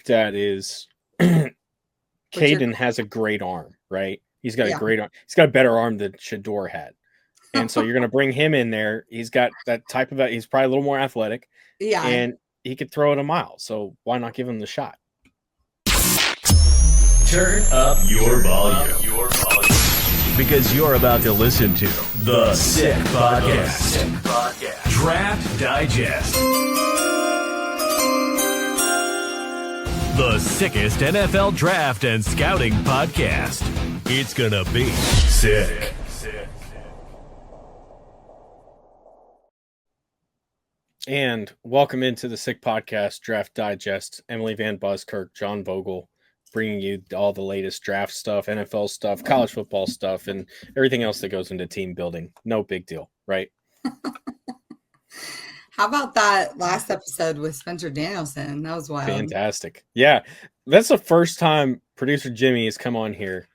looked at is Caden has a great arm, right? He's got a great arm. He's got a better arm than Shador had. And so you're going to bring him in there. He's got that type of – he's probably a little more athletic. Yeah. And he could throw it a mile. So why not give him the shot? Turn up your volume. Because you're about to listen to The Sick Podcast. Draft Digest. The sickest NFL draft and scouting podcast. It's gonna be sick. And welcome into the Sick Podcast Draft Digest. Emily Van Buskirk, John Vogel, bringing you all the latest draft stuff, NFL stuff, college football stuff, and everything else that goes into team building. No big deal, right? How about that last episode with Spencer Danielson? That was wild. Fantastic. Yeah, that's the first time producer Jimmy has come on here.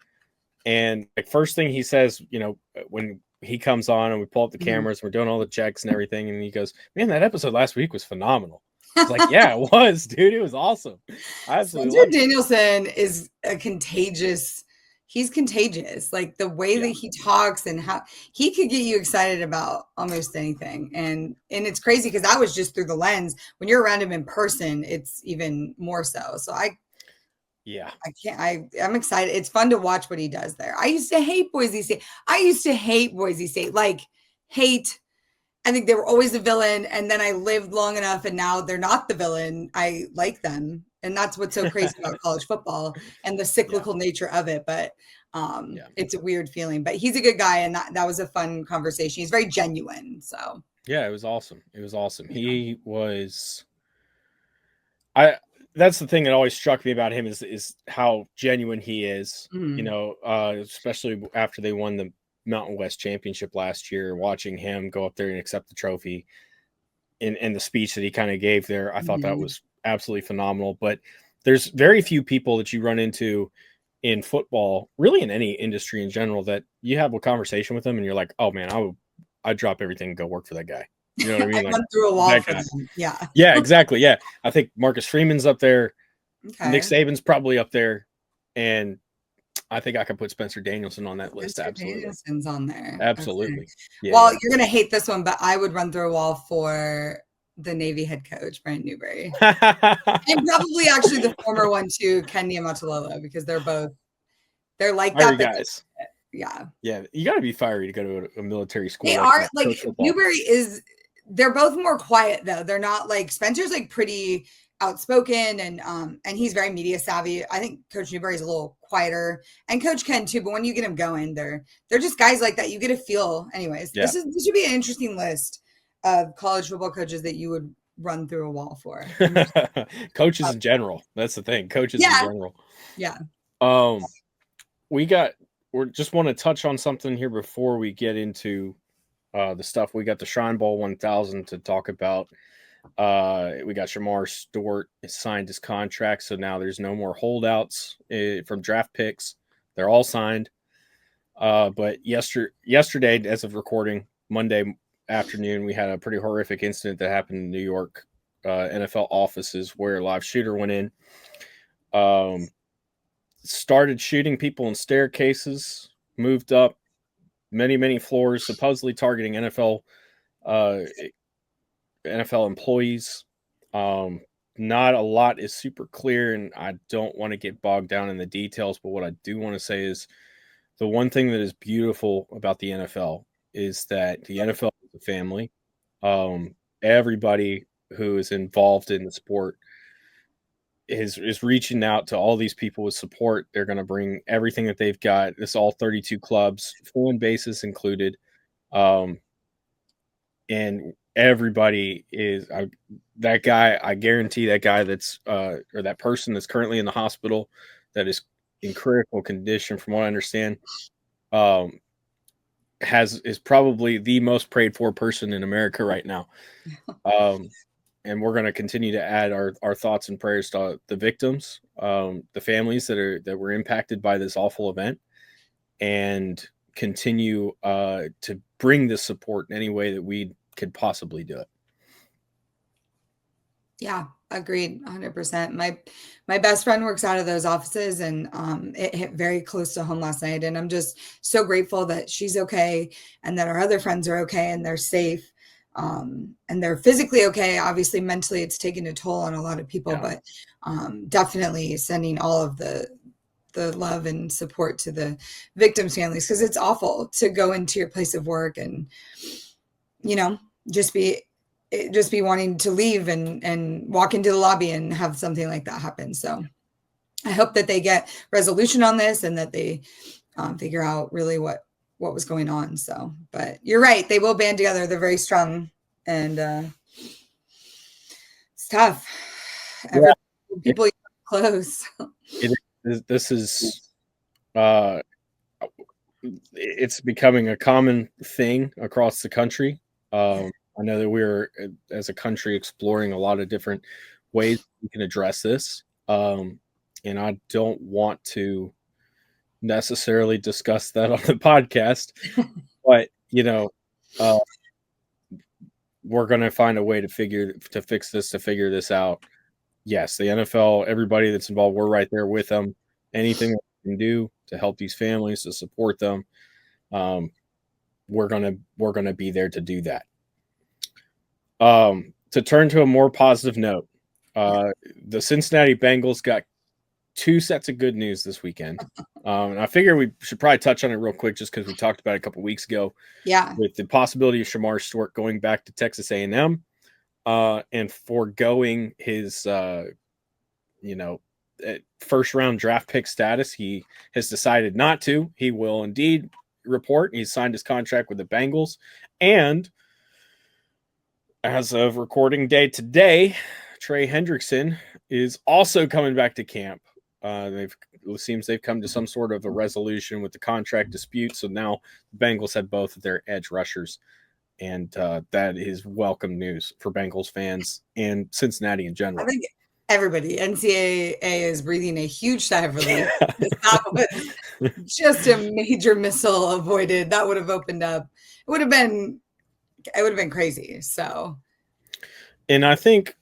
And the first thing he says, you know, when he comes on and we pull up the cameras, we're doing all the checks and everything, and he goes, man, that episode last week was phenomenal. It's like, yeah, it was, dude. It was awesome. Spencer Danielson is he's contagious. Like the way that he talks and how he could get you excited about almost anything. And it's crazy because I was just through the lens. When you're around him in person, it's even more so. So I'm excited. It's fun to watch what he does there. I used to hate Boise State. Like hate. I think they were always the villain. And then I lived long enough and now they're not the villain. I like them. And that's what's so crazy about college football and the cyclical nature of it. But it's a weird feeling. But he's a good guy, and that was a fun conversation. He's very genuine. So yeah, it was awesome. He was. That's the thing that always struck me about him is how genuine he is. Mm-hmm. You know, especially after they won the Mountain West Championship last year, watching him go up there and accept the trophy, and the speech that he kind of gave there, I thought that was absolutely phenomenal. But there's very few people that you run into in football, really in any industry in general, that you have a conversation with them and you're like, oh man, I'd drop everything and go work for that guy. You know what I mean? I went through a wall for them. Yeah. Yeah, exactly. Yeah. I think Marcus Freeman's up there. Okay. Nick Saban's probably up there. And I think I could put Spencer Danielson on that list. Absolutely. Danielson's on there. Absolutely. Okay. Yeah. Well, you're going to hate this one, but I would run through a wall for the Navy head coach, Brian Newberry. And probably actually the former one too, Ken Niumatalolo, because they're like fiery that. Guys. Yeah. Yeah. You got to be fiery to go to a military school. They are like Newberry they're both more quiet though. They're not like Spencer's like pretty outspoken and he's very media savvy. I think Coach Newberry's a little quieter and Coach Ken too, but when you get them going, they're just guys like that. You get a feel anyways. Yeah. This should be an interesting list of college football coaches that you would run through a wall for. Coaches in general. That's the thing. Coaches in general. Yeah. We just want to touch on something here before we get into the stuff. We got the Shrine Bowl 1000 to talk about. We got Shemar Stewart signed his contract, so now there's no more holdouts from draft picks. They're all signed. But yesterday, as of recording, Monday afternoon, we had a pretty horrific incident that happened in New York NFL offices where a live shooter went in, started shooting people in staircases, moved up many floors, supposedly targeting NFL employees. Not a lot is super clear, and I don't want to get bogged down in the details, but what I do want to say is the one thing that is beautiful about the NFL is that the NFL is a family. Everybody who is involved in the sport is reaching out to all these people with support. They're going to bring everything that they've got. It's all 32 clubs, fan bases included. And everybody is that guy. I guarantee that guy that's or that person that's currently in the hospital that is in critical condition, from what I understand, is probably the most prayed for person in America right now. And we're going to continue to add our thoughts and prayers to the victims, the families that were impacted by this awful event, and continue to bring this support in any way that we could possibly do it. Yeah, agreed, 100%. My best friend works out of those offices, and it hit very close to home last night. And I'm just so grateful that she's okay, and that our other friends are okay, and they're safe, and they're physically okay. Obviously, mentally, it's taken a toll on a lot of people, Yeah. but definitely sending all of the love and support to the victims' families, because it's awful to go into your place of work and just be wanting to leave and walk into the lobby and have something like that happen. So I hope that they get resolution on this, and that they figure out really what was going on. So, but you're right, they will band together. They're very strong, and it's tough. Yeah. People close. This is it's becoming a common thing across the country. I know that we're, as a country, exploring a lot of different ways we can address this. And I don't want to necessarily discuss that on the podcast, but we're going to find a way to fix this, to figure this out. Yes, the NFL, everybody that's involved, we're right there with them. Anything that we can do to help these families, to support them, we're gonna be there to do that. To turn to a more positive note, the Cincinnati Bengals got two sets of good news this weekend. And I figure we should probably touch on it real quick, just because we talked about it a couple weeks ago. Yeah. With the possibility of Shemar Stewart going back to Texas A&M, and foregoing his, first round draft pick status. He has decided not to. He will indeed report. He's signed his contract with the Bengals, and as of recording day today, Trey Hendrickson is also coming back to camp. It seems they've come to some sort of a resolution with the contract dispute. So now the Bengals have both of their edge rushers, and that is welcome news for Bengals fans and Cincinnati in general. I think everybody, NCAA is breathing a huge sigh of relief. That was just a major missile avoided. That would have opened up. It would have been crazy. So, and I think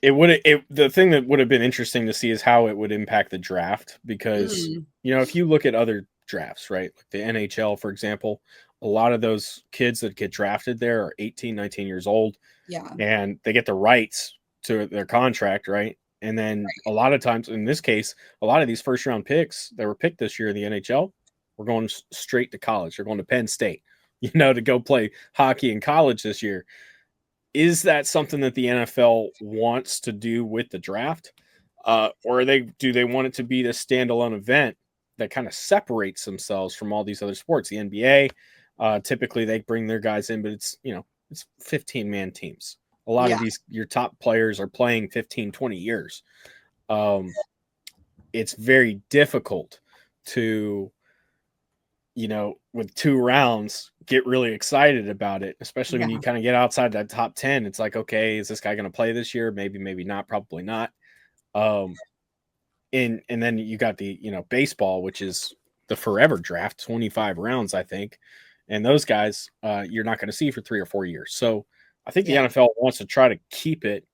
the thing that would have been interesting to see is how it would impact the draft, because if you look at other drafts, right, like the NHL, for example, a lot of those kids that get drafted there are 18, 19 years old. Yeah. And they get the rights to their contract, right? And then a lot of times, in this case, a lot of these first round picks that were picked this year in the NHL were going straight to college. They're going to Penn State, to go play hockey in college this year. Is that something that the NFL wants to do with the draft? Or do they want it to be this standalone event that kind of separates themselves from all these other sports? The NBA, typically they bring their guys in, but it's 15-man teams. A lot of your top players are playing 15, 20 years. It's very difficult to, with 2 rounds, get really excited about it, especially when you kind of get outside that top 10. It's like, okay, is this guy going to play this year? Maybe not, probably not. And then you got the, baseball, which is the forever draft, 25 rounds, I think. And those guys, you're not going to see for 3 or 4 years. So I think the NFL wants to try to keep it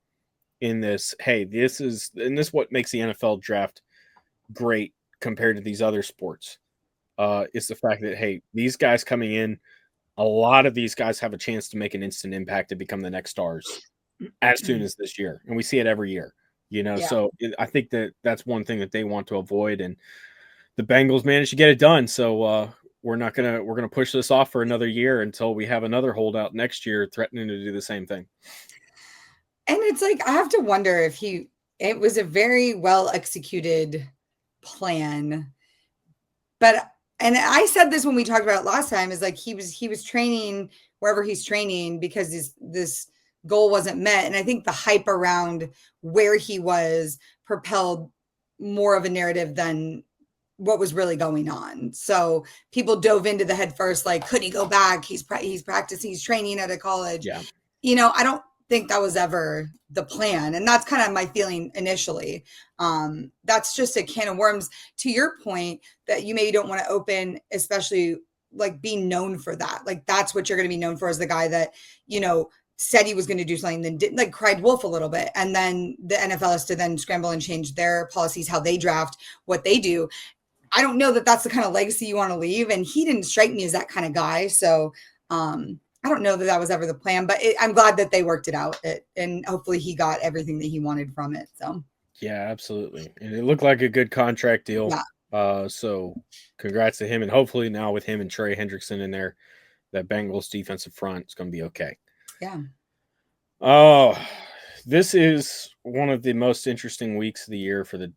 in this. Hey, this is what makes the NFL draft great compared to these other sports. Is the fact that, hey, these guys coming in, a lot of these guys have a chance to make an instant impact to become the next stars as soon as this year. And we see it every year, So I think that's one thing that they want to avoid. And the Bengals managed to get it done. So we're going to push this off for another year until we have another holdout next year threatening to do the same thing. And it's like, I have to wonder if it was a very well executed plan, and I said this when we talked about it last time, is like he was training wherever he's training because this goal wasn't met. And I think the hype around where he was propelled more of a narrative than what was really going on. So people dove into the head first, like, could he go back? He's practicing, he's training at a college. Yeah. I don't think that was ever the plan. And that's kind of my feeling initially. That's just a can of worms, to your point, that you maybe don't want to open, especially like being known for that. Like, that's what you're going to be known for, as the guy that, said he was going to do something, then didn't, like cried wolf a little bit. And then the NFL has to then scramble and change their policies, how they draft, what they do. I don't know that that's the kind of legacy you want to leave. And he didn't strike me as that kind of guy. So I don't know that that was ever the plan, but I'm glad that they worked it out, and hopefully he got everything that he wanted from it. So yeah, absolutely. And it looked like a good contract deal. Yeah. So congrats to him. And hopefully now with him and Trey Hendrickson in there, that Bengals defensive front is going to be okay. Yeah. Oh, this is one of the most interesting weeks of the year for the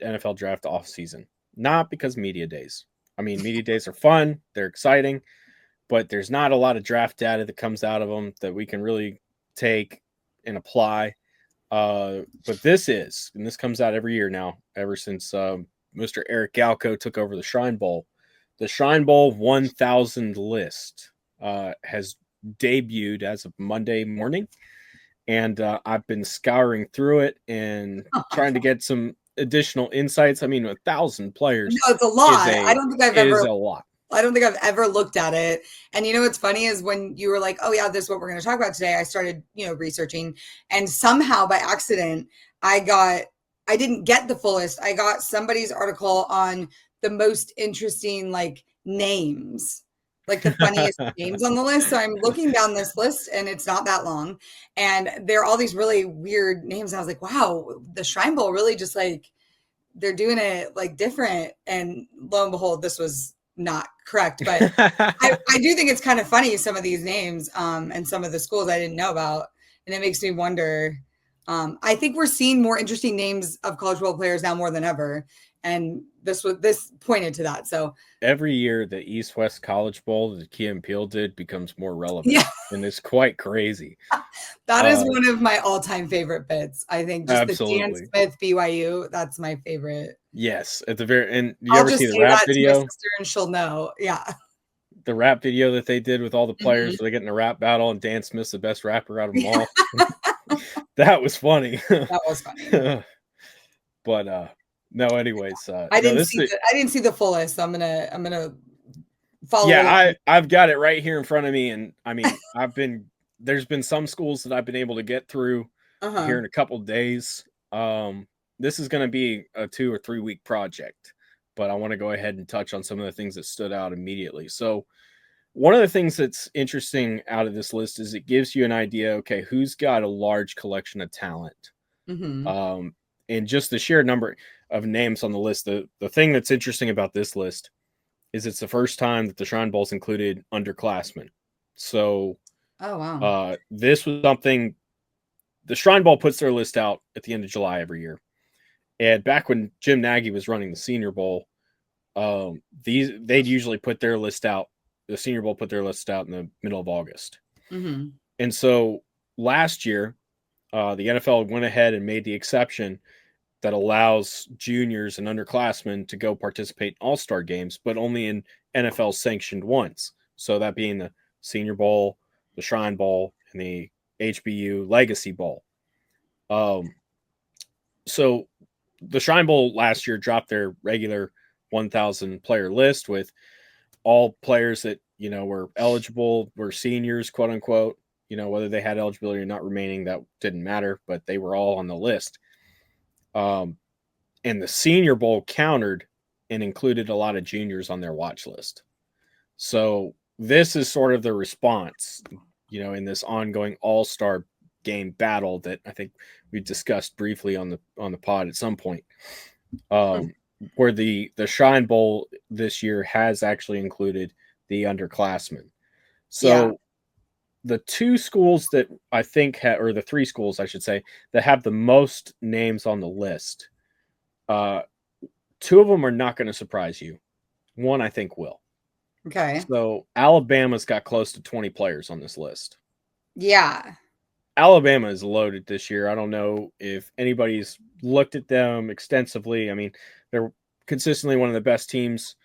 NFL draft offseason. Not because media days. I mean, media days are fun. They're exciting. But there's not a lot of draft data that comes out of them that we can really take and apply. But this is, and this comes out every year now, ever since Mr. Eric Galco took over the Shrine Bowl. The Shrine Bowl 1000 list has debuted as of Monday morning. And I've been scouring through it and trying to get some additional insights. I mean, 1,000 players. No, it's a lot. I don't think I've ever looked at it. And you know what's funny is when you were like, oh yeah, this is what we're going to talk about today, I started, researching, and somehow by accident, I didn't get the full list. I got somebody's article on the most interesting names, like the funniest names on the list. So I'm looking down this list and it's not that long. And there are all these really weird names. And I was like, wow, the Shrine Bowl really just they're doing it different. And lo and behold, this was not correct. But I do think it's kind of funny, some of these names and some of the schools I didn't know about. And it makes me wonder. I think we're seeing more interesting names of college football players now more than ever. And this pointed to that. So every year the East-West College Bowl that Key and Peele did becomes more relevant. Yeah. And it's quite crazy. That is one of my all-time favorite bits. I think just absolutely. The Dan Smith BYU, that's my favorite. Yes, at the very end. You ever see the rap video? To my sister and she'll know. Yeah. The rap video that they did with all the players, where they get in a rap battle and Dan Smith's the best rapper out of them all. That was funny. That was funny. But no, anyways, I didn't see the full list, so I'm gonna follow. Yeah, I've got it right here in front of me, and I mean, there's been some schools that I've been able to get through here in a couple of days. This is going to be a 2 or 3 week project, but I want to go ahead and touch on some of the things that stood out immediately. So one of the things that's interesting out of this list is it gives you an idea, okay, who's got a large collection of talent. And just the sheer number of names on the list. The thing that's interesting about this list is it's the first time that the Shrine Bowl's included underclassmen. So oh wow. This was something the Shrine Bowl puts their list out at the end of July every year. And back when Jim Nagy was running the Senior Bowl, they'd usually put their list out. The Senior Bowl put their list out in the middle of August. And so last year, the NFL went ahead and made the exception that allows juniors and underclassmen to go participate in all-star games, but only in NFL sanctioned ones. So that being the Senior Bowl, the Shrine Bowl, and the HBU Legacy Bowl. So the Shrine Bowl last year dropped their regular 1,000 player list with all players that, were eligible, were seniors, quote unquote, whether they had eligibility or not remaining, that didn't matter, but they were all on the list. And the Senior Bowl countered and included a lot of juniors on their watch list. So this is sort of the response, in this ongoing all-star game battle that I think we discussed briefly on the pod at some point, where the Shrine Bowl this year has actually included the underclassmen. So the 2 schools that I think or the 3 schools, I should say, that have the most names on the list, 2 of them are not going to surprise you. One, I think, will. Okay. So Alabama's got close to 20 players on this list. Yeah. Alabama is loaded this year. I don't know if anybody's looked at them extensively. I mean, they're consistently one of the best teams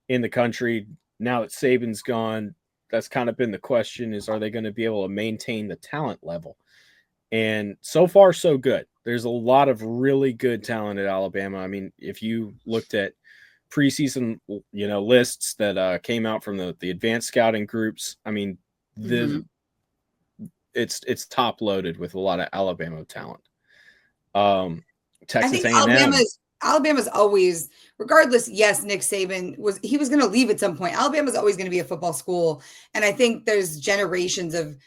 in the country. Now that Saban's gone, that's kind of been the question, is are they going to be able to maintain the talent level? And so far, so good. There's a lot of really good talent at Alabama. I mean, if you looked at preseason, lists that came out from the advanced scouting groups, I mean, it's top loaded with a lot of Alabama talent. I Texas think A&M. Alabama's always, regardless, yes, Nick Saban was going to leave at some point. Alabama's always going to be a football school. And I think there's generations of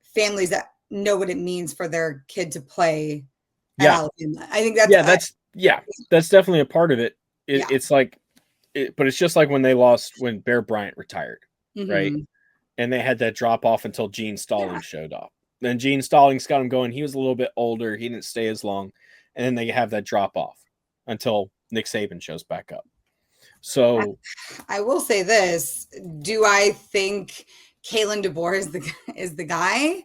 families that know what it means for their kid to play at Alabama. I think that's definitely a part of it. Yeah. It's like, but it's just like when Bear Bryant retired, right? And they had that drop off until Gene Stallings showed up. Then Gene Stallings got him going. He was a little bit older. He didn't stay as long. And then they have that drop off until Nick Saban shows back up. So I will say this. Do I think Kalen DeBoer is the guy?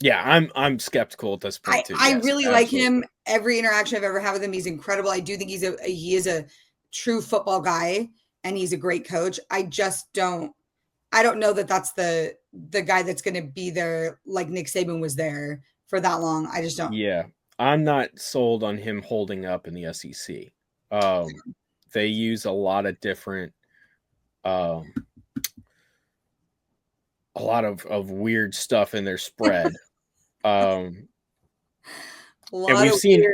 Yeah, I'm skeptical at this point too. I really like him. Every interaction I've ever had with him, he's incredible. I do think he is a true football guy, and he's a great coach. I don't know that that's the guy that's going to be there like Nick Saban was there for that long. I just don't. Yeah, I'm not sold on him holding up in the SEC. They use a lot of different, a lot of weird stuff in their spread. And we've seen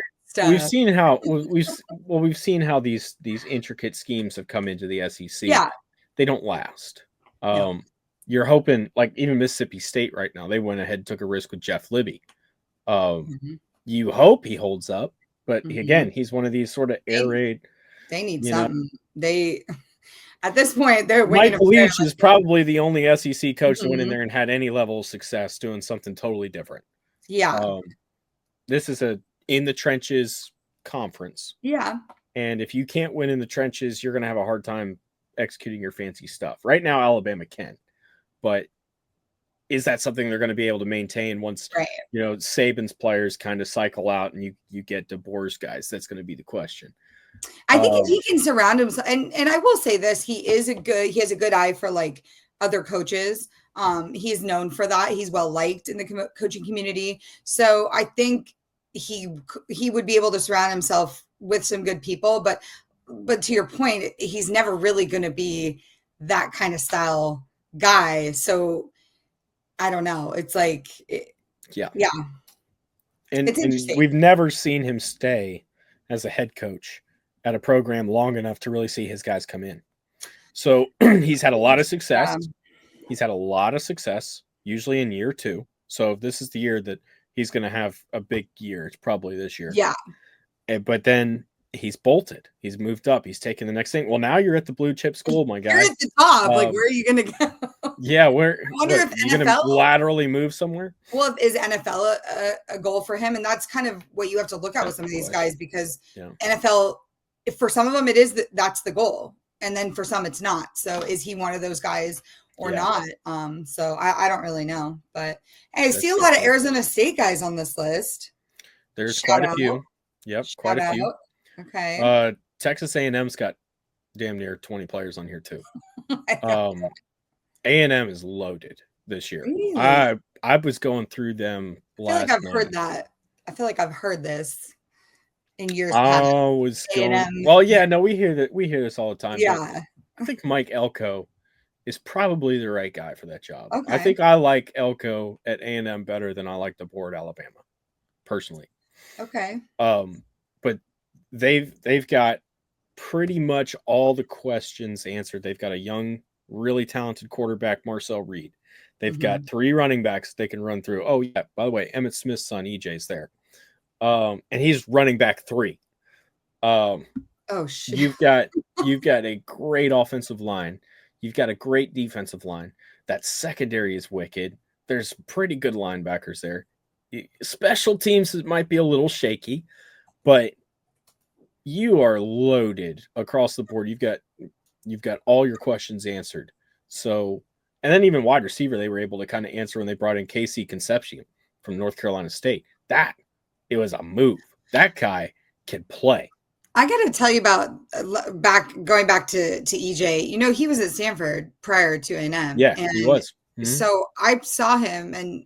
how these intricate schemes have come into the SEC. Yeah, they don't last. No. You're hoping, like even Mississippi State right now, they went ahead and took a risk with Jeff Libby. You hope he holds up, but again, he's one of these sort of air raid. They need something. At this point, they're Mike Leach is probably the only SEC coach that went in there and had any level of success doing something totally different. Yeah. This is a in the trenches conference. Yeah. And if you can't win in the trenches, you're going to have a hard time executing your fancy stuff. Right now, Alabama can, but is that something they're going to be able to maintain once, Saban's players kind of cycle out and you get DeBoer's guys? That's going to be the question. I think if he can surround himself, and I will say this, he has a good eye for like other coaches. He's known for that. He's well liked in the coaching community. So I think he would be able to surround himself with some good people, but to your point, he's never really going to be that kind of style guy. So I don't know. It's like, yeah. And it's interesting. We've never seen him stay as a head coach at a program long enough to really see his guys come in. So he's had a lot of success. He's had a lot of success, usually in year 2. So if this is the year that he's going to have a big year, it's probably this year. Yeah. But then he's bolted. He's moved up. He's taken the next thing. Well, now you're at the blue chip school, my guy. You're at the top. Like, where are you going to go? Yeah, where? I wonder if you're going to laterally move somewhere. Well, is NFL a goal for him? And that's kind of what you have to look at with some of these guys, because NFL, if for some of them it is that's the goal, and then for some it's not. So is he one of those guys or not? So I don't really know, but hey, I see a lot of Arizona State guys on this list. There's quite a few. Yep, quite a few. Okay. Texas A&M's got damn near 20 players on here too. A&M is loaded this year. Really? I was going through them last night. Heard that. I feel like I've heard this in years past. Well, yeah, no, we hear this all the time. Yeah. I think Mike Elko is probably the right guy for that job. Okay. I think I like Elko at A&M better than I like DeBoer at Alabama, personally. Okay. But they've got pretty much all the questions answered. They've got a young, really talented quarterback, Marcel Reed. They've got 3 running backs they can run through. Oh yeah, by the way, Emmitt Smith's son EJ's there, and he's running back 3. Oh shit! You've got a great offensive line. You've got a great defensive line. That secondary is wicked. There's pretty good linebackers there. Special teams might be a little shaky, but you are loaded across the board. You've got all your questions answered. So, and then even wide receiver, they were able to kind of answer when they brought in KC Concepcion from North Carolina State. It was a move. That guy can play. I got to tell you about going back to EJ. You know, he was at Stanford prior to A&M. Yeah, he was. So I saw him, and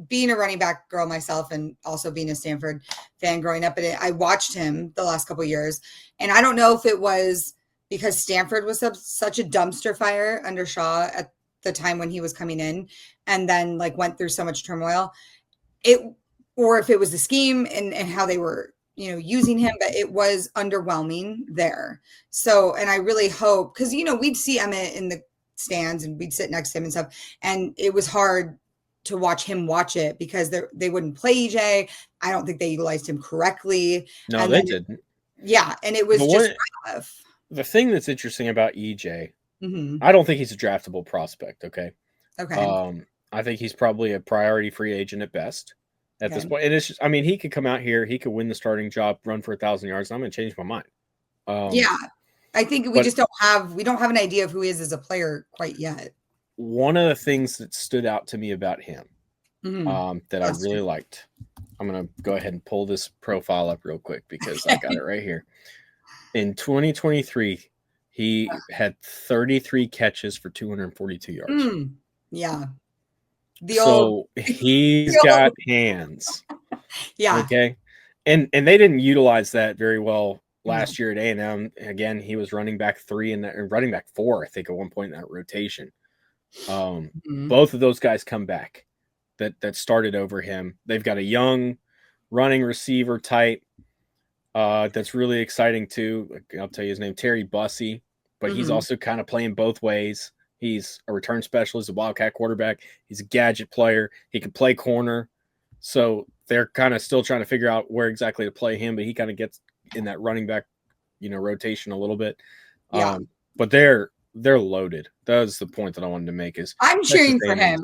being a running back girl myself, and also being a Stanford fan growing up, I watched him the last couple of years. And I don't know if it was because Stanford was such a dumpster fire under Shaw at the time when he was coming in and then like went through so much turmoil, or if it was the scheme and how they were, using him, but it was underwhelming there. So, and I really hope, because, we'd see Emmett in the stands and we'd sit next to him and stuff. And it was hard to watch it because they wouldn't play EJ. I don't think they utilized him correctly. No, and they didn't. Yeah. And it was rough. The thing that's interesting about EJ, Mm-hmm. I don't think he's a draftable prospect. Okay. Okay. I think he's probably a priority free agent at best at this point. And it's just, he could come out here, he could win the starting job, run for 1,000 yards. And I'm going to change my mind. Yeah. I think we don't have an idea of who he is as a player quite yet. One of the things that stood out to me about him that I really liked, I'm going to go ahead and pull this profile up real quick because I got it right here. In 2023, he had 33 catches for 242 yards. Yeah. He's got hands. Yeah. Okay. And they didn't utilize that very well last year at A&M. Again, he was running back 3 and running back 4, I think, at one point in that rotation. Both of those guys come back that started over him. They've got a young running receiver type that's really exciting too. I'll tell you his name, Terry Bussey, but he's also kind of playing both ways. He's a return specialist, a Wildcat quarterback. He's a gadget player. He can play corner. So they're kind of still trying to figure out where exactly to play him, but he kind of gets in that running back, rotation a little bit. Yeah. But they're loaded. That was the point that I wanted to make. Is I'm cheering for him.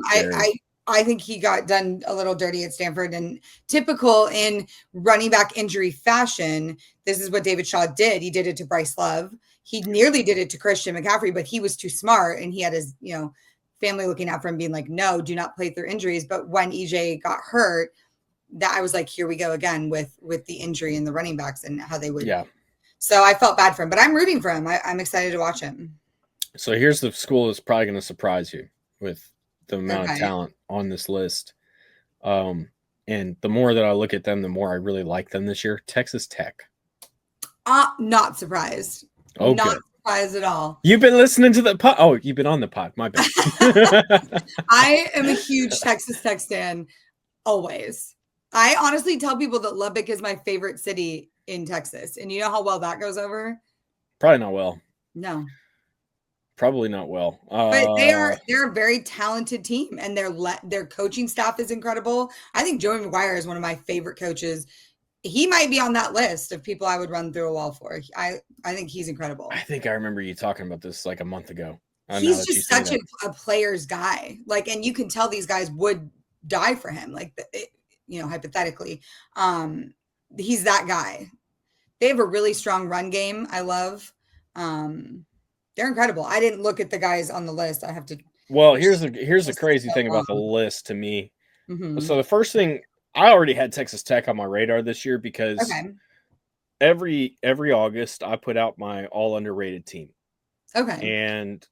I think he got done a little dirty at Stanford, and typical in running back injury fashion, this is what David Shaw did. He did it to Bryce Love. He nearly did it to Christian McCaffrey, but he was too smart, and he had his, family looking out for him, being like, no, do not play through injuries. But when EJ got hurt, that I was like, here we go again with the injury and the running backs and how they would. Yeah. So I felt bad for him, but I'm rooting for him. I'm excited to watch him. So here's the school that's probably going to surprise you with the amount of talent on this list. And the more that I look at them, the more I really like them this year. Texas Tech. Not surprised. Oh, not good. Surprised at all. You've been listening to the pod. Oh, you've been on the pod. My bad. I am a huge Texas Tech fan always. I honestly tell people that Lubbock is my favorite city in Texas. And you know how well that goes over? Probably not well. No. Probably not well. But they're a very talented team, and their coaching staff is incredible. I think Joey McGuire is one of my favorite coaches. He might be on that list of people I would run through a wall for. I think he's incredible. I think I remember you talking about this like a month ago. He's just such a player's guy. Like, and you can tell these guys would die for him. Like, hypothetically, he's that guy. They have a really strong run game. I love. They're incredible. I didn't look at the guys on the list. I have to. Well, here's the crazy thing about the list to me. Mm-hmm. So the first thing, I already had Texas Tech on my radar this year because every August I put out my all underrated team. Okay. And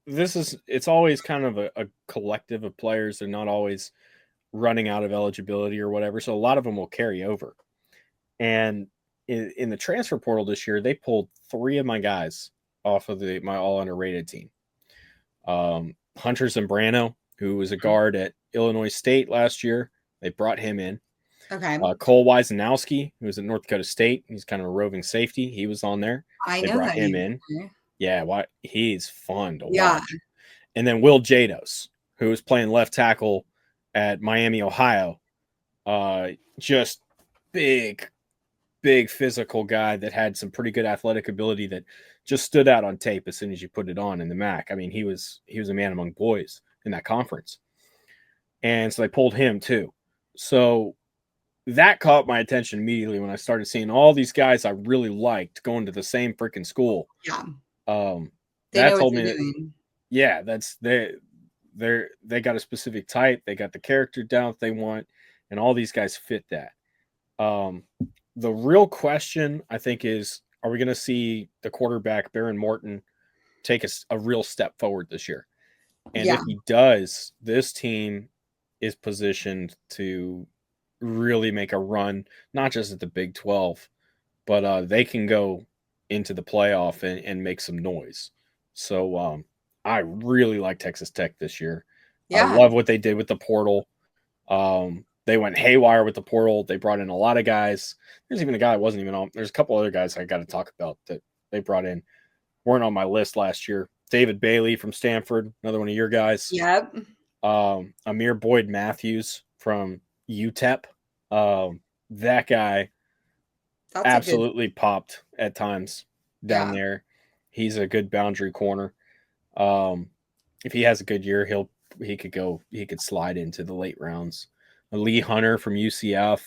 it's always kind of a collective of players. They're not always running out of eligibility or whatever. So a lot of them will carry over. And in the transfer portal this year, they pulled 3 of my guys off of my all underrated team. Hunter Zambrano, who was a guard at Illinois State last year, they brought him in. Okay. Cole Wisenowski, who was at North Dakota State, he's kind of a roving safety. He was on there. They brought him in. Yeah, he's fun to watch. And then Will Jados, who was playing left tackle at Miami, Ohio. Just big physical guy that had some pretty good athletic ability that just stood out on tape as soon as you put it on in the MAC. I mean, he was a man among boys in that conference. And so they pulled him too. So that caught my attention immediately when I started seeing all these guys I really liked going to the same freaking school. Yeah. That told me that, yeah, they got a specific type. They got the character down that they want, and all these guys fit that. The real question, I think, is, are we going to see the quarterback, Baron Morton, take a real step forward this year? And if he does, this team is positioned to really make a run, not just at the Big 12, but they can go into the playoff and make some noise. So I really like Texas Tech this year. Yeah. I love what they did with the portal. They went haywire with the portal. They brought in a lot of guys. There's even a guy that wasn't even on. There's a couple other guys I got to talk about that they brought in. Weren't on my list last year. David Bailey from Stanford, another one of your guys. Yep. Amir Boyd Matthews from UTEP. That guy absolutely popped at times down there. He's a good boundary corner. If he has a good year, he could slide into the late rounds. Lee Hunter from UCF.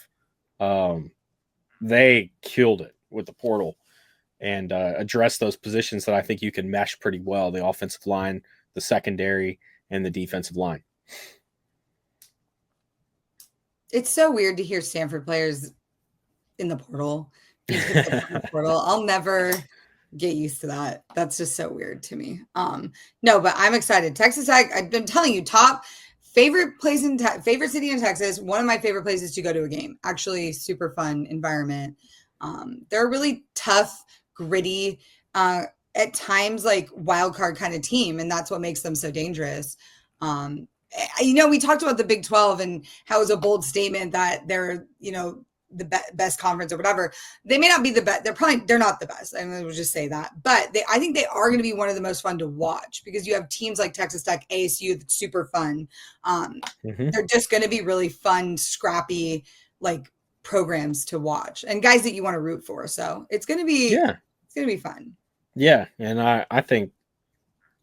They killed it with the portal and addressed those positions that I think you can mesh pretty well: the offensive line, the secondary, and the defensive line. It's so weird to hear Stanford players in the portal. I'll never get used to that. That's just so weird to me. No, but I'm excited. Texas Tech, I've been telling you, top favorite place in favorite city in Texas. One of my favorite places to go to a game. Actually, super fun environment. They're a really tough, gritty, at times like wild card kind of team, and that's what makes them so dangerous. We talked about the Big 12 and how it was a bold statement that they're, the best conference or whatever. They may not be the best. They're not the best. I mean, we'll just say that. But I think they are going to be one of the most fun to watch because you have teams like Texas Tech, ASU, that's super fun. They're just going to be really fun, scrappy, like programs to watch and guys that you want to root for. So it's going to be, it's going to be fun. Yeah. And I think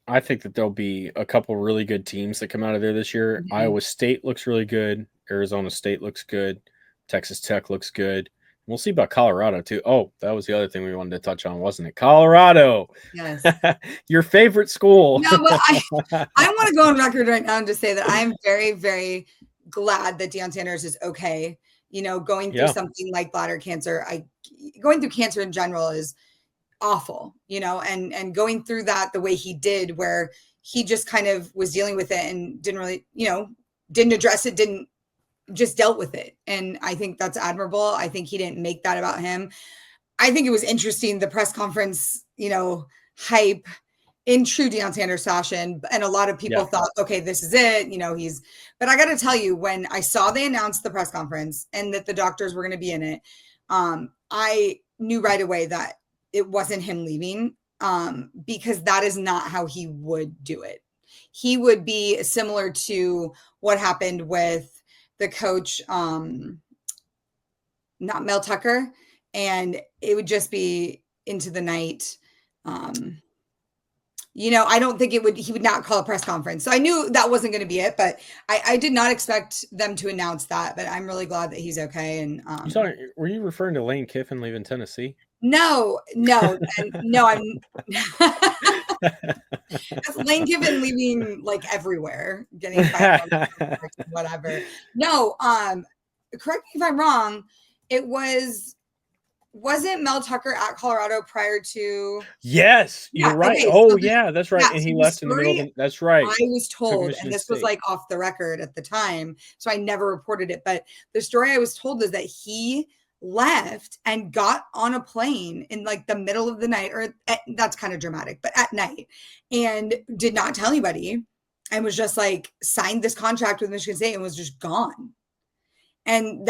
that there'll be a couple really good teams that come out of there this year. Mm-hmm. Iowa State looks really good. Arizona State looks good. Texas Tech looks good. We'll see about Colorado, too. Oh, that was the other thing we wanted to touch on, wasn't it? Colorado. Yes. Your favorite school. No, but I want to go on record right now and just say that I'm very, very glad that Deion Sanders is okay. Going through something like bladder cancer. Going through cancer in general is awful, and going through that the way he did, where he just kind of was dealing with it and didn't really, didn't address it, didn't just dealt with it. And I think that's admirable. I think he didn't make that about him. I think it was interesting, the press conference, hype in true Deion Sanders fashion. And a lot of people thought, okay, this is it. But I got to tell you, when I saw they announced the press conference and that the doctors were going to be in it, I knew right away that it wasn't him leaving, because that is not how he would do it. He would be similar to what happened with the coach, not Mel Tucker, and it would just be into the night. I don't think he would not call a press conference. So I knew that wasn't going to be it, but I did not expect them to announce that, but I'm really glad that he's okay. And were you referring to Lane Kiffin leaving Tennessee? No, I'm that's Lane Kiffin leaving like everywhere, getting fired, whatever. No, correct me if I'm wrong. It wasn't Mel Tucker at Colorado prior to? Yes, you're right. Okay, so that's right. And so he left in the middle of that's right. I was told, and this was like off the record at the time, so I never reported it. But the story I was told is that he left and got on a plane in like the middle of the night, that's kind of dramatic, but at night, and did not tell anybody, and was just like signed this contract with Michigan State and was just gone. And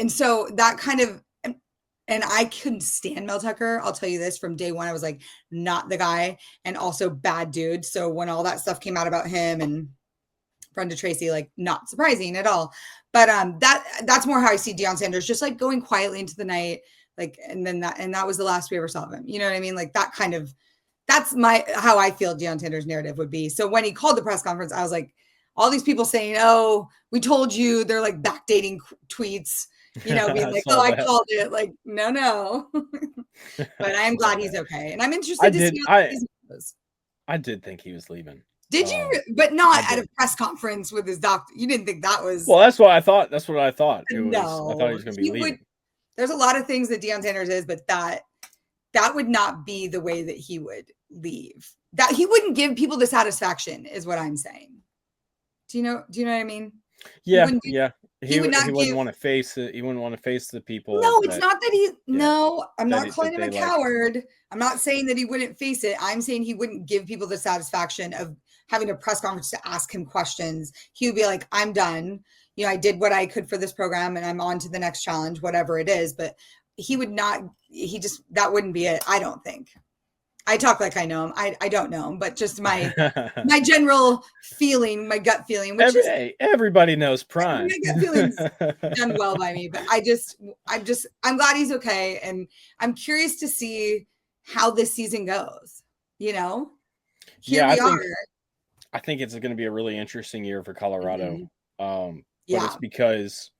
so that kind of, and I couldn't stand Mel Tucker. I'll tell you this, from day one, I was like, not the guy, and also bad dude. So when all that stuff came out about him and friend to Tracy, like not surprising at all. But that's more how I see Deion Sanders, just like going quietly into the night, like, and that was the last we ever saw of him. You know what I mean? Like that's how I feel Deion Sanders' narrative would be. So when he called the press conference, I was like, all these people saying, "Oh, we told you," they're like backdating tweets, being like, "Oh, I called it." Like, no. But I'm glad he's okay, and I'm interested to see how his goes. I did think he was leaving. Did you? But not at a press conference with his doctor. You didn't think that was? Well, that's what I thought. That's what I thought. No, I thought he was going to be leaving. There's a lot of things that Deion Sanders is, but that would not be the way that he would leave. That he wouldn't give people the satisfaction, is what I'm saying. Do you know what I mean? Yeah, He wouldn't want to face it. He wouldn't want to face the people. No, it's not that he. Yeah, no, I'm not calling him a coward. I'm not saying that he wouldn't face it. I'm saying he wouldn't give people the satisfaction of having a press conference to ask him questions, he would be like, I'm done. You know, I did what I could for this program and I'm on to the next challenge, whatever it is. But that wouldn't be it. I don't think. I talk like I know him. I don't know him, but just my general feeling, my gut feeling, which everybody knows Prime. My gut feeling's done well by me, but I'm glad he's okay. And I'm curious to see how this season goes, you know? I think it's going to be a really interesting year for Colorado. But it's because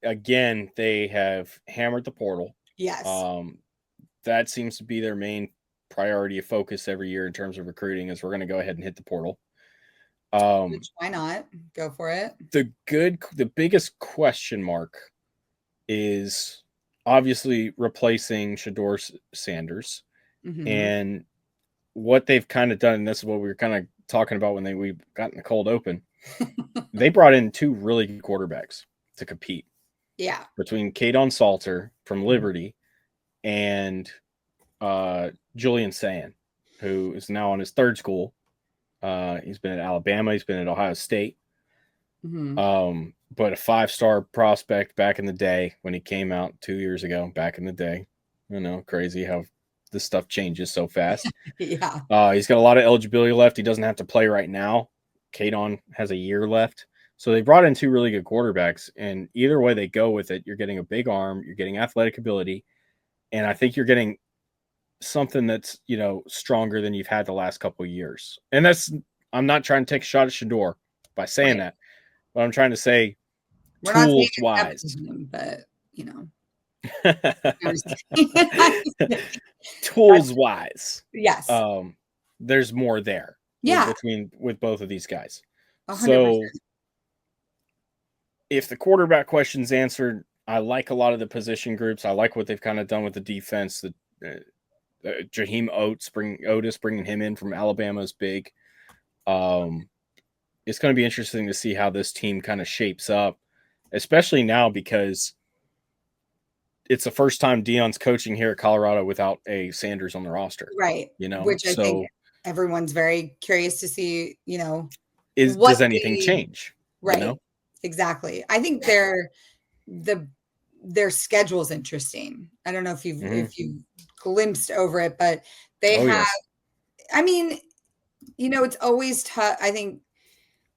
again, they have hammered the portal. Yes. That seems to be their main priority of focus every year in terms of recruiting is we're going to go ahead and hit the portal. Why not? Go for it. The biggest question mark is obviously replacing Shedeur Sanders. Mm-hmm. And what they've kind of done, and this is what we were kind of talking about when we got in the cold open, they brought in 2 really good quarterbacks to compete. Yeah. Between Kadon Salter from Liberty and Julian Sayin, who is now on his 3rd school. He's been at Alabama. He's been at Ohio State. Mm-hmm. But a 5-star prospect back in the day when he came out 2 years ago, back in the day. You know, crazy how this stuff changes so fast. Yeah. He's got a lot of eligibility left. He doesn't have to play right now. Kadon has a year left. So they brought in 2 really good quarterbacks, and either way they go with it, you're getting a big arm, you're getting athletic ability, and I think you're getting something that's, you know, stronger than you've had the last couple of years. And I'm not trying to take a shot at Shedeur by saying that, but I'm trying to say tools-wise. But, you know. Tools-wise. Yes. There's more there. Yeah. With both of these guys. 100%. So if the quarterback question's answered, I like a lot of the position groups. I like what they've kind of done with the defense. Jaheim Oatis bringing him in from Alabama is big. It's going to be interesting to see how this team kind of shapes up, especially now because it's the first time Deion's coaching here at Colorado without a Sanders on the roster. Right. You know, which I think everyone's very curious to see, you know, does anything change? Right. You know? Exactly. I think their schedule is interesting. I don't know if you've glimpsed over it, but they have. Yes. I mean, you know, it's always tough. I think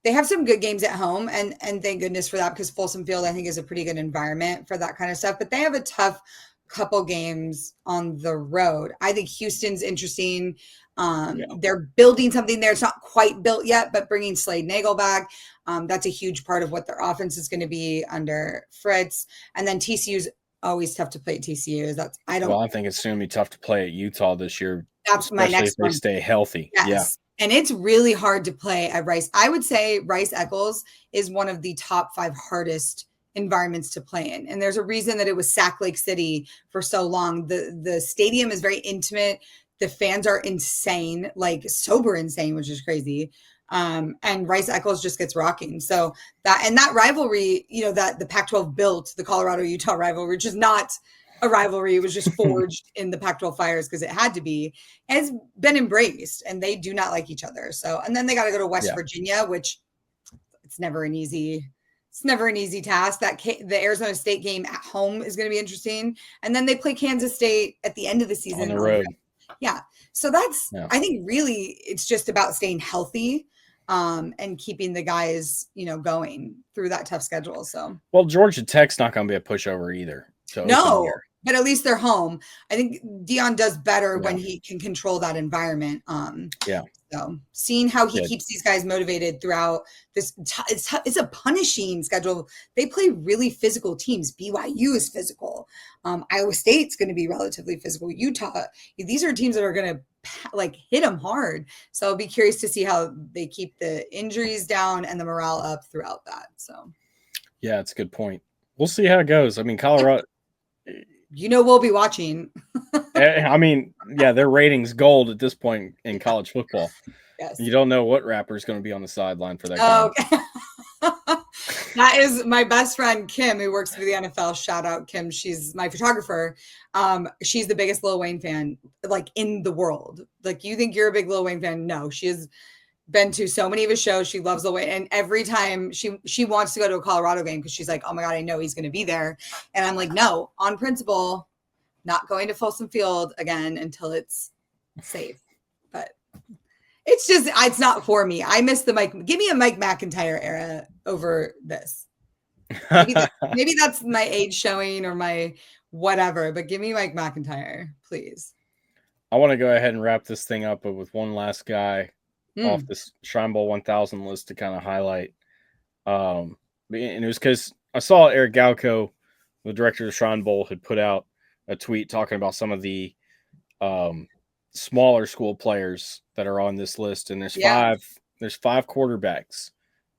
they have some good games at home, and thank goodness for that, because Folsom Field, I think, is a pretty good environment for that kind of stuff. But they have a tough couple games on the road. I think Houston's interesting. They're building something there. It's not quite built yet, but bringing Slade Nagel back, that's a huge part of what their offense is going to be under Fritz. And then TCU's always tough to play at TCU. I think it's going to be tough to play at Utah this year. That's my next one. If they stay healthy. Yes. Yeah. And it's really hard to play at Rice. I would say Rice-Eccles is one of the top 5 hardest environments to play in. And there's a reason that it was Sac Lake City for so long. The stadium is very intimate. The fans are insane, like sober insane, which is crazy. And Rice-Eccles just gets rocking. So that rivalry, you know, that the Pac-12 built, the Colorado-Utah rivalry, which is not a rivalry, it was just forged in the Pac-12 fires because it had to be, has been embraced, and they do not like each other. So, and then they got to go to West Virginia, which it's never an easy task. The Arizona State game at home is going to be interesting. And then they play Kansas State at the end of the season. On the road. Yeah. So I think really it's just about staying healthy and keeping the guys, you know, going through that tough schedule. So, well, Georgia Tech's not going to be a pushover either. No, but at least they're home. I think Deion does better when he can control that environment. So seeing how he keeps these guys motivated throughout this, it's a punishing schedule. They play really physical teams. BYU is physical. Iowa State's going to be relatively physical. Utah, these are teams that are going to like hit them hard. So I'll be curious to see how they keep the injuries down and the morale up throughout that. So, yeah, it's a good point. We'll see how it goes. I mean, Colorado. You know, we'll be watching. I mean, yeah, their ratings gold at this point in college football. Yes. You don't know what rapper is going to be on the sideline for that game. Okay. That is my best friend, Kim, who works for the NFL. Shout out, Kim. She's my photographer. She's the biggest Lil Wayne fan, like, in the world. Like, you think you're a big Lil Wayne fan? No, she is been to so many of his shows. She loves the way, and every time she wants to go to a Colorado game because she's like, oh my God, I know he's going to be there. And I'm like, no, on principle, not going to Folsom Field again until it's safe. But it's not for me. I miss the Mike. Give me a Mike McIntyre era over this. Maybe that's my age showing or my whatever, but give me Mike McIntyre, please. I want to go ahead and wrap this thing up with one last guy off this Shrine Bowl 1000 list to kind of highlight. And it was because I saw Eric Galco, the director of the Shrine Bowl, had put out a tweet talking about some of the smaller school players that are on this list. And there's five quarterbacks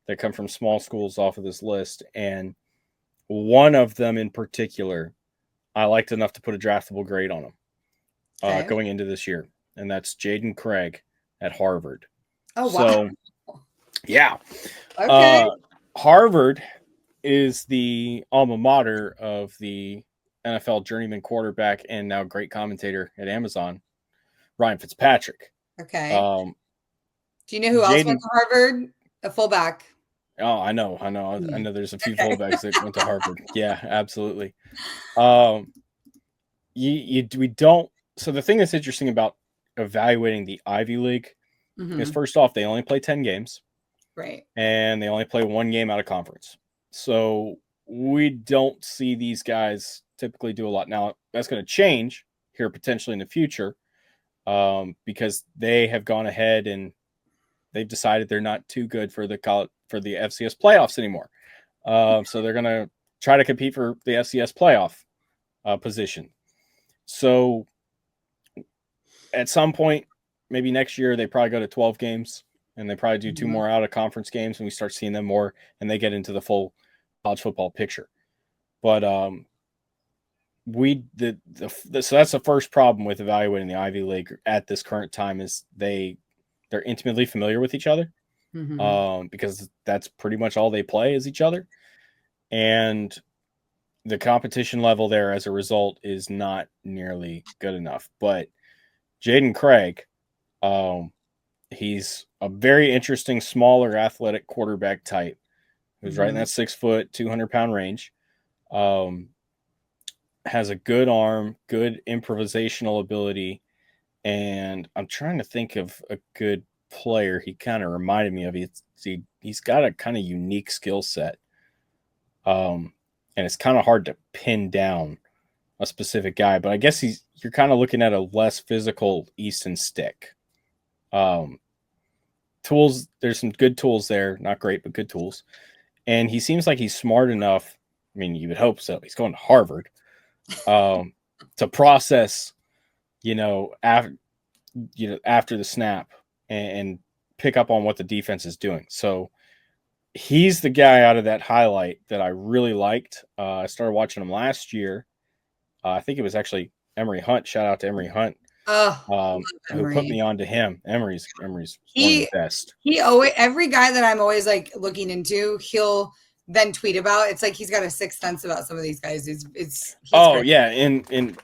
that come from small schools off of this list. And one of them in particular, I liked enough to put a draftable grade on him going into this year. And that's Jaden Craig at Harvard. Oh, wow. So, yeah. Okay. Harvard is the alma mater of the NFL journeyman quarterback and now great commentator at Amazon, Ryan Fitzpatrick. Okay. Do you know who else went to Harvard? A fullback. Oh, I know. I know there's a few fullbacks that went to Harvard. Yeah, absolutely. We don't. So the thing that's interesting about evaluating the Ivy League is, first off, they only play 10 games. Right. And they only play one game out of conference. So we don't see these guys typically do a lot. Now, that's going to change here potentially in the future because they have gone ahead and they've decided they're not too good for the FCS playoffs anymore. So they're going to try to compete for the FCS playoff position. So at some point, maybe next year, they probably go to 12 games and they probably do two more out of conference games and we start seeing them more and they get into the full college football picture. But so that's the first problem with evaluating the Ivy League at this current time is they're intimately familiar with each other because that's pretty much all they play is each other. And the competition level there as a result is not nearly good enough. But Jaden Craig, he's a very interesting, smaller, athletic quarterback type who's right in that 6 foot, 200-pound range. Has a good arm, good improvisational ability, and I'm trying to think of a good player he kind of reminded me of. He's got a kind of unique skill set, and it's kind of hard to pin down a specific guy. But I guess you're kind of looking at a less physical Easton Stick. Tools, there's some good tools there, not great, but good tools, and he seems like he's smart enough. I mean, you would hope so. He's going to Harvard. To process, after the snap and pick up on what the defense is doing. So he's the guy out of that highlight that I really liked. I started watching him last year. I think it was actually Emery Hunt. Shout out to Emery Hunt, who put me on to him. Emery's one of the best. Every guy that I'm always like looking into, he'll then tweet about. It's like he's got a sixth sense about some of these guys. He's great. Yeah, and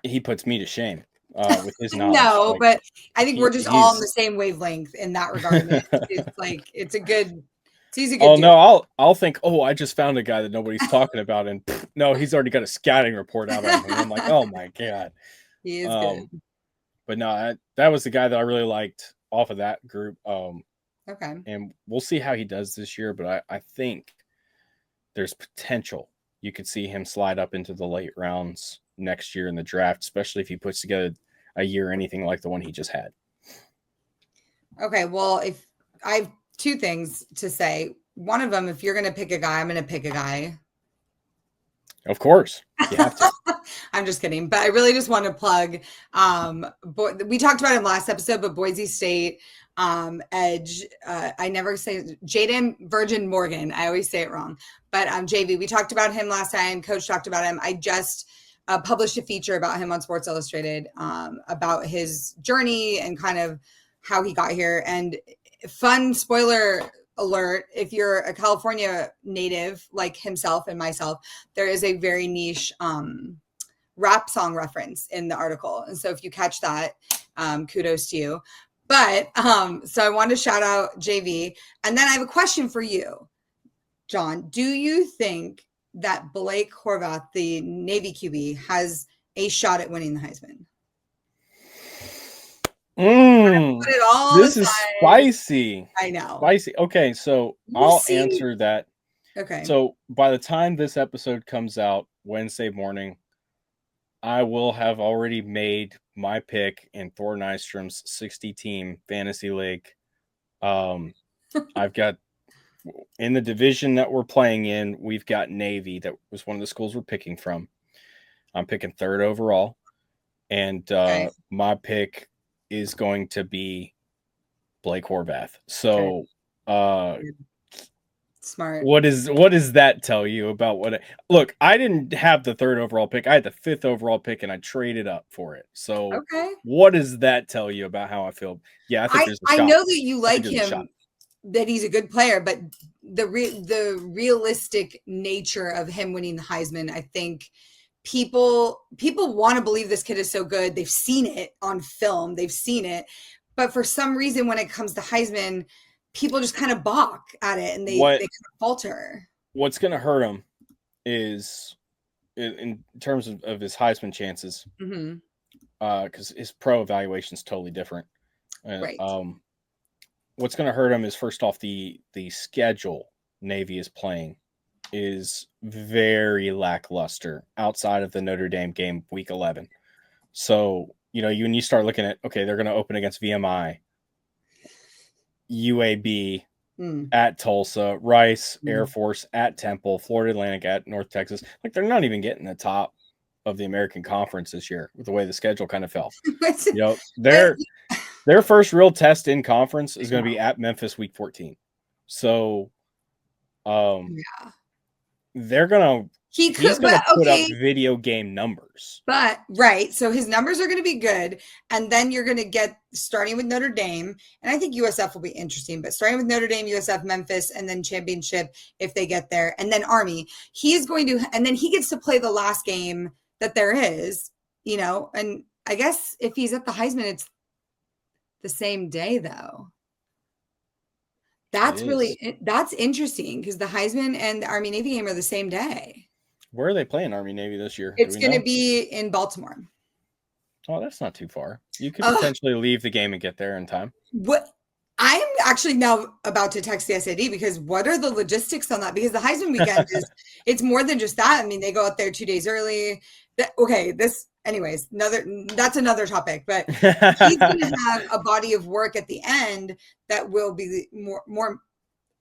he puts me to shame with his knowledge. No, but I think we're just all on the same wavelength in that regard. It's like he's a good. Oh no, I'll think. Oh, I just found a guy that nobody's talking about, and no, he's already got a scouting report out on him. I'm like, oh my god, he is good. But no, that was the guy that I really liked off of that group. Okay. And we'll see how he does this year, but I think there's potential. You could see him slide up into the late rounds next year in the draft, especially if he puts together a year anything like the one he just had. Okay, well, if I have two things to say. One of them, if you're going to pick a guy, I'm going to pick a guy. Of course. You have to. I'm just kidding. But I really just want to plug. We talked about him last episode, but Boise State edge. I never say Jaden Virgin Morgan. I always say it wrong. But JV, we talked about him last time. Coach talked about him. I just published a feature about him on Sports Illustrated about his journey and kind of how he got here. And fun spoiler alert, if you're a California native like himself and myself, there is a very niche rap song reference in the article. And so if you catch that, kudos to you. But so I want to shout out JV. And then I have a question for you, John. Do you think that Blake Horvath, the Navy QB, has a shot at winning the Heisman? Put it all This is aside. spicy. I know. Spicy. Okay, so We'll I'll see. answer that. Okay. So by the time this episode comes out Wednesday morning, I will have already made my pick in Thor Nystrom's 60-team fantasy league. I've got in the division that we're playing in, we've got Navy. That was one of the schools we're picking from. I'm picking 3rd overall, and my pick is going to be Blake Horvath. So, smart. What does that tell you about what? Look, I didn't have the 3rd overall pick. I had the 5th overall pick, and I traded up for it. So, what does that tell you about how I feel? Yeah, I think there's a shot. I know that you like him, that he's a good player, but the realistic nature of him winning the Heisman, I think people want to believe this kid is so good. They've seen it on film. They've seen it. But for some reason, when it comes to Heisman, people just kind of balk at it and they kind of falter. What's going to hurt him is in terms of his Heisman chances, because his pro evaluation is totally different. Right. What's going to hurt him is, first off, the schedule Navy is playing is very lackluster outside of the Notre Dame game week 11. So, when you start looking at, okay, they're going to open against VMI, UAB at Tulsa, Rice, Air Force at Temple, Florida Atlantic at North Texas. Like, they're not even getting the top of the American Conference this year with the way the schedule kind of fell. Their first real test in conference is going to be at Memphis week 14. So, they're going to he's going to put up video game numbers. But right, so his numbers are going to be good, and then you're going to get starting with Notre Dame, and I think USF will be interesting. But starting with Notre Dame, USF, Memphis, and then championship if they get there, and then Army. He's going to, and then he gets to play the last game that there is, And I guess if he's at the Heisman, it's the same day though. That's interesting because the Heisman and the Army Navy game are the same day. Where are they playing Army Navy this year? It's going to be in Baltimore. Oh, that's not too far. You could potentially leave the game and get there in time. What I'm actually now about to text the SAD because what are the logistics on that? Because the Heisman weekend it's more than just that. I mean, they go out there 2 days early. That's another topic, but he's going to have a body of work at the end that will be more,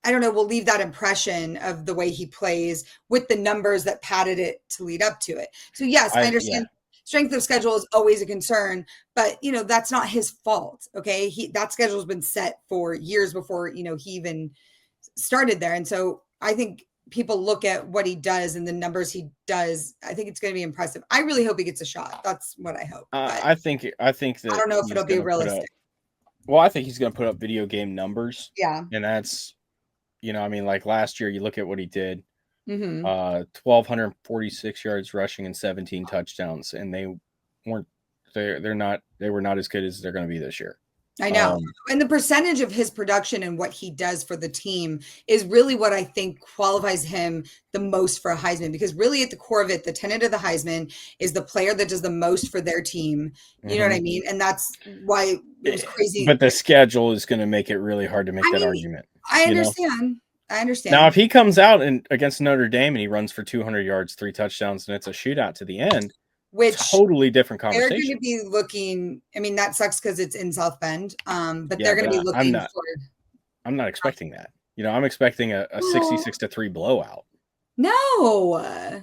I don't know, will leave that impression of the way he plays with the numbers that padded it to lead up to it. So yes, I understand strength of schedule is always a concern, but that's not his fault. Okay. That schedule has been set for years before, he even started there. And so I think people look at what he does and the numbers he does. I think it's going to be impressive. I really hope he gets a shot. That's what I hope. I think that I don't know if it'll be realistic. I think he's going to put up video game numbers. Yeah. And that's, like last year, you look at what he did, 1,246 yards rushing and 17 touchdowns. And they were not as good as they're going to be this year. I know. And the percentage of his production and what he does for the team is really what I think qualifies him the most for a Heisman, because really at the core of it, the tenet of the Heisman is the player that does the most for their team. You know what I mean? And that's why it was crazy. But the schedule is going to make it really hard to make that argument. I understand. I understand. Now, if he comes out against Notre Dame and he runs for 200 yards, 3 touchdowns, and it's a shootout to the end, which totally different conversation. They're going to be looking. I mean, that sucks because it's in South Bend. But they're going to be looking I'm not expecting that. I'm expecting a 66-3 blowout. No,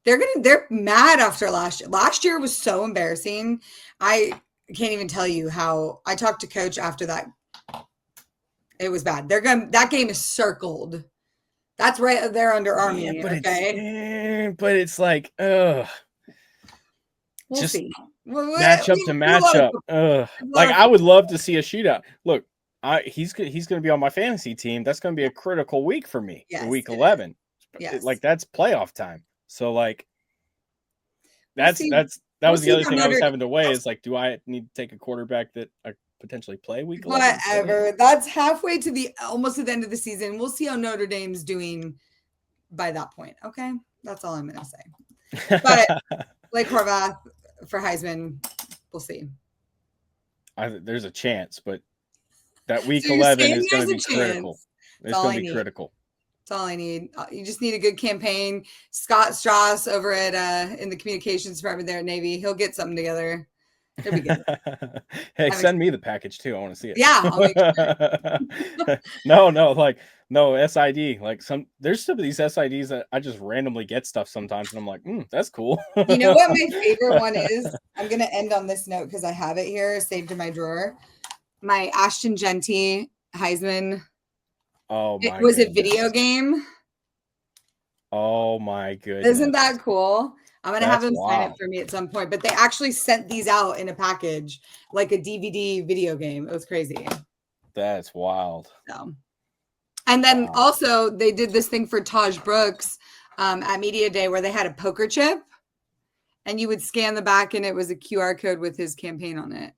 they're mad after last year. Last year was so embarrassing. I can't even tell you how I talked to coach after that. It was bad. That game is circled. That's right there under Army. Yeah, okay. But it's like, ugh. We'll just see. Matchup to matchup. Like, I would love to see a shootout. Look, he's going to be on my fantasy team. That's going to be a critical week for me. Yes, week 11. Yes. Like, that's playoff time. So, like, that was the other thing I was having to weigh is, like, do I need to take a quarterback that potentially play week 11. Whatever. That's halfway to almost at the end of the season. We'll see how Notre Dame's doing by that point. Okay. That's all I'm going to say. But Blake Horvath for Heisman, we'll see. There's a chance, but that week So 11 is going to be critical. It's going to be critical. That's all I need. You just need a good campaign. Scott Strauss over at in the communications department there at Navy, he'll get something together. It'll be good. Hey, send me the package too. I want to see it. Yeah, I'll make sure. No SID. Like there's some of these SIDs that I just randomly get stuff sometimes, and I'm like, that's cool. You know what my favorite one is? I'm gonna end on this note because I have it here saved in my drawer. My Ashton Genty Heisman. Oh my! It was a video game. Oh my goodness! Isn't that cool? I'm gonna have them sign it for me at some point. But they actually sent these out in a package, like a DVD video game. It was crazy. That's wild. So, and then also they did this thing for Taj Brooks at Media Day where they had a poker chip, and you would scan the back, and it was a QR code with his campaign on it.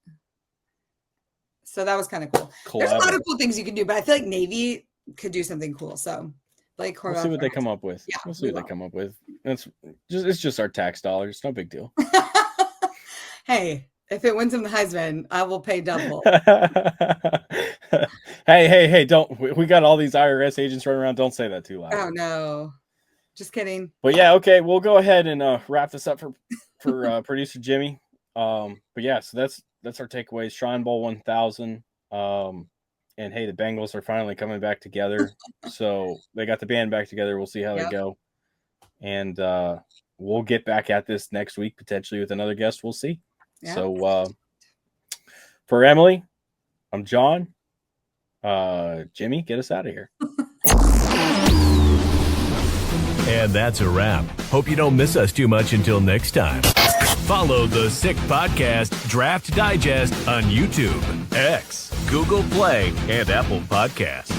So that was kind of cool. There's a lot of cool things you can do, but I feel like Navy could do something cool. So, like, we'll see what they come up with. Yeah, we'll see what they come up with. It's just our tax dollars. No big deal. Hey, if it wins him the Heisman, I will pay double. Hey! Don't. We got all these IRS agents running around. Don't say that too loud. Oh no, just kidding. But yeah, okay. We'll go ahead and wrap this up for producer Jimmy. But yeah, so that's our takeaways. Shrine Bowl 1000. And hey, the Bengals are finally coming back together. So they got the band back together. We'll see how they go. And we'll get back at this next week, potentially with another guest. We'll see. Yeah. So for Emily, I'm John. Jimmy, get us out of here. And that's a wrap. Hope you don't miss us too much until next time. Follow the Sick Podcast Draft Digest on YouTube, X, Google Play, and Apple Podcasts.